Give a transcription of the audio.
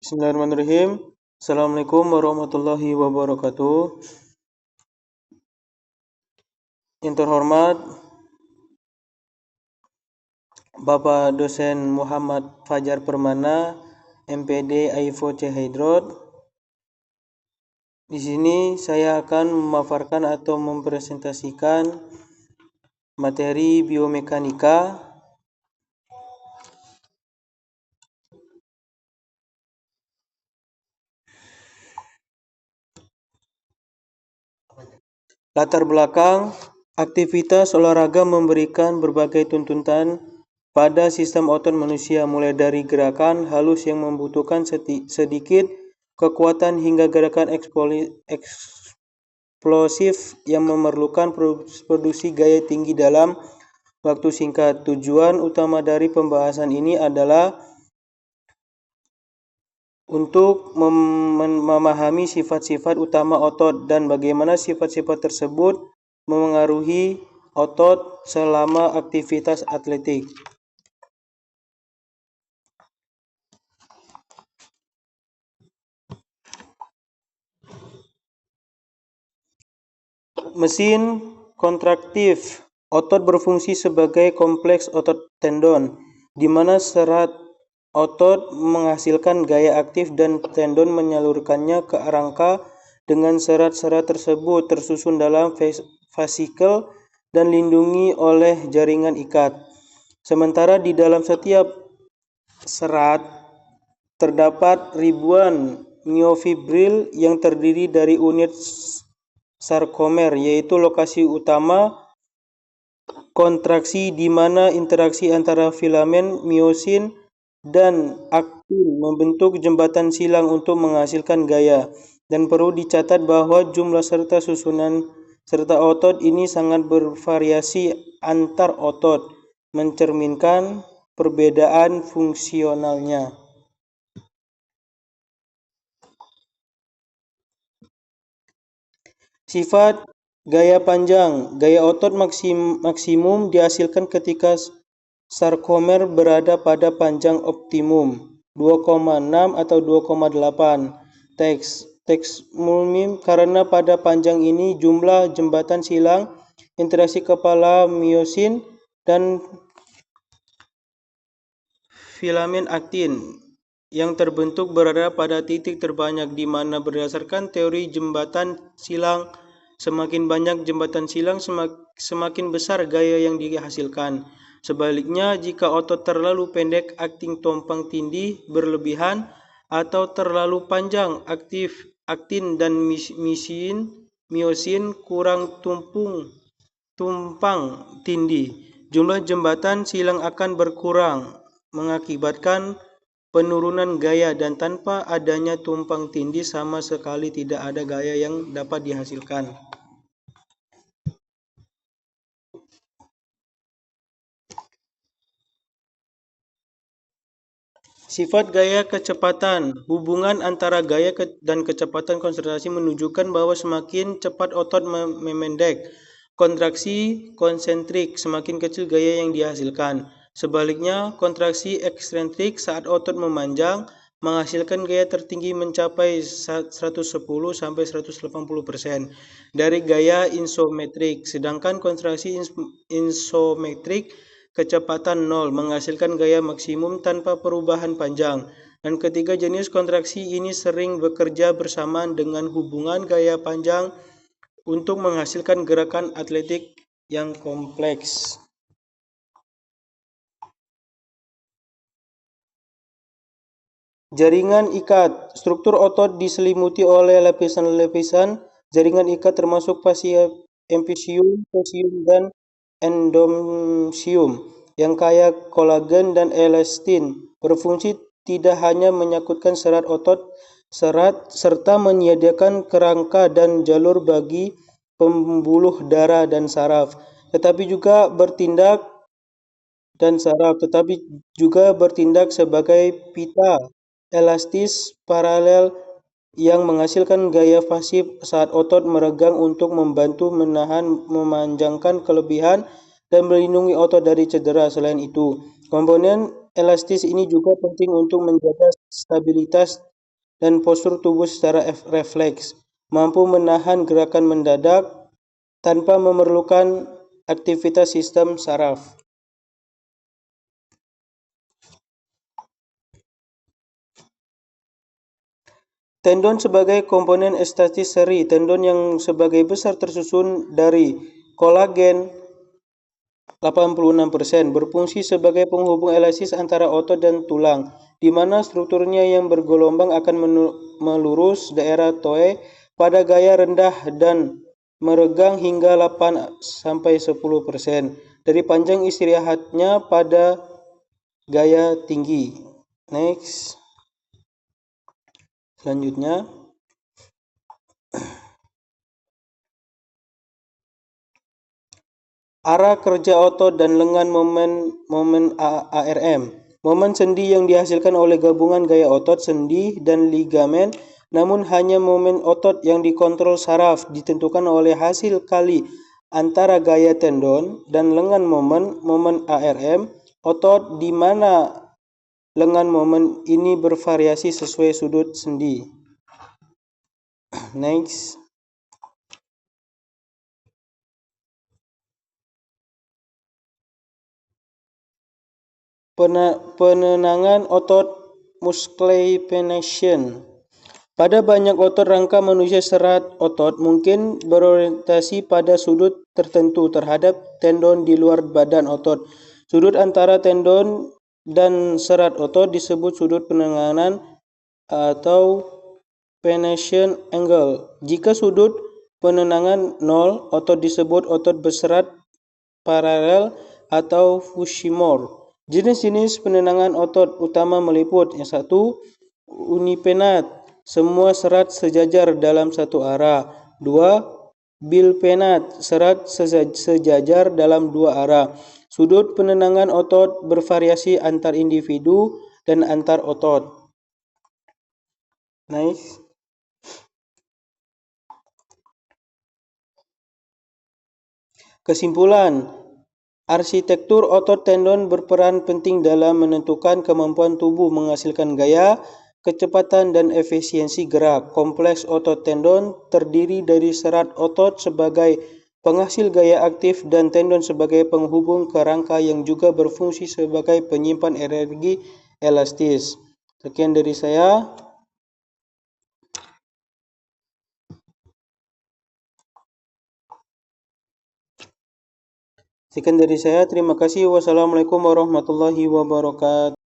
Bismillahirrahmanirrahim. Assalamualaikum warahmatullahi wabarakatuh. Yang terhormat Bapak Dosen Muhammad Fajar Permana, MPD AIFO Hydrot. Di sini saya akan memaparkan atau mempresentasikan materi biomekanika latar belakang. Aktivitas olahraga memberikan berbagai tuntutan pada sistem otot manusia, mulai dari gerakan halus yang membutuhkan sedikit kekuatan hingga gerakan eksplosif yang memerlukan produksi gaya tinggi dalam waktu singkat. Tujuan utama dari pembahasan ini adalah untuk memahami sifat-sifat utama otot dan bagaimana sifat-sifat tersebut memengaruhi otot selama aktivitas atletik. Mesin kontraktif. Otot berfungsi sebagai kompleks otot tendon, di mana serat otot menghasilkan gaya aktif dan tendon menyalurkannya ke rangka dengan serat-serat tersebut tersusun dalam fasikel dan dilindungi oleh jaringan ikat. Sementara di dalam setiap serat terdapat ribuan miofibril yang terdiri dari unit sarkomer, yaitu lokasi utama kontraksi di mana interaksi antara filamen miosin dan aktin membentuk jembatan silang untuk menghasilkan gaya. Dan perlu dicatat bahwa jumlah serta susunan serta otot ini sangat bervariasi antar otot, mencerminkan perbedaan fungsionalnya. Sifat gaya panjang. Gaya otot maksimum dihasilkan ketika sarkomer berada pada panjang optimum 2,6 atau 2,8 teks mulmim, karena pada panjang ini jumlah jembatan silang interaksi kepala miosin dan filamen aktin yang terbentuk berada pada titik terbanyak, di mana berdasarkan teori jembatan silang, semakin banyak jembatan silang semakin besar gaya yang dihasilkan. Sebaliknya, jika otot terlalu pendek, aktin tumpang tindih berlebihan, atau terlalu panjang, aktin dan miosin kurang tumpang tindih, jumlah jembatan silang akan berkurang, mengakibatkan penurunan gaya, dan tanpa adanya tumpang tindih sama sekali tidak ada gaya yang dapat dihasilkan. Sifat gaya kecepatan. Hubungan antara gaya dan kecepatan konsentrasi menunjukkan bahwa semakin cepat otot memendek kontraksi konsentrik, semakin kecil gaya yang dihasilkan. Sebaliknya, kontraksi eksentrik saat otot memanjang menghasilkan gaya tertinggi mencapai 110 sampai 180% dari gaya isometrik, sedangkan kontraksi isometrik kecepatan 0 menghasilkan gaya maksimum tanpa perubahan panjang. Dan ketiga jenis kontraksi ini sering bekerja bersamaan dengan hubungan gaya panjang untuk menghasilkan gerakan atletik yang kompleks. Jaringan ikat. Struktur otot diselimuti oleh lapisan-lapisan jaringan ikat termasuk fascia, epifisium, fascium, dan endomysium yang kaya kolagen dan elastin, berfungsi tidak hanya menyangkutkan serat otot serta menyediakan kerangka dan jalur bagi pembuluh darah dan saraf, tetapi juga bertindak sebagai pita elastis paralel yang menghasilkan gaya pasif saat otot meregang untuk membantu memanjangkan kelebihan dan melindungi otot dari cedera. Selain itu, komponen elastis ini juga penting untuk menjaga stabilitas dan postur tubuh secara refleks, mampu menahan gerakan mendadak tanpa memerlukan aktivitas sistem saraf. Tendon sebagai komponen estatis seri, tendon yang sebagai besar tersusun dari kolagen 86%, berfungsi sebagai penghubung elastis antara otot dan tulang, di mana strukturnya yang bergelombang akan melurus daerah toe pada gaya rendah dan meregang hingga 8-10% dari panjang istirahatnya pada gaya tinggi. Next. Selanjutnya, arah kerja otot dan lengan momen ARM. Momen sendi yang dihasilkan oleh gabungan gaya otot, sendi, dan ligamen, namun hanya momen otot yang dikontrol saraf ditentukan oleh hasil kali antara gaya tendon dan lengan momen ARM otot, di mana lengan momen ini bervariasi sesuai sudut sendi. Next. Penenangan otot musclephasion. Pada banyak otot rangka manusia, serat otot mungkin berorientasi pada sudut tertentu terhadap tendon di luar badan otot. Sudut antara tendon dan serat otot disebut sudut penenangan atau phasion angle. Jika sudut penenangan 0, otot disebut otot berserat paralel atau fusimor. Jenis-jenis penenangan otot utama meliput: yang 1, unipenat, semua serat sejajar dalam satu arah. 2, bilpenat, serat sejajar dalam dua arah. Sudut penenangan otot bervariasi antar individu dan antar otot. Nice. Kesimpulan, arsitektur otot tendon berperan penting dalam menentukan kemampuan tubuh menghasilkan gaya, kecepatan, dan efisiensi gerak. Kompleks otot tendon terdiri dari serat otot sebagai penghasil gaya aktif dan tendon sebagai penghubung ke rangka yang juga berfungsi sebagai penyimpan energi elastis. Sekian dari saya. Terima kasih. Wassalamualaikum warahmatullahi wabarakatuh.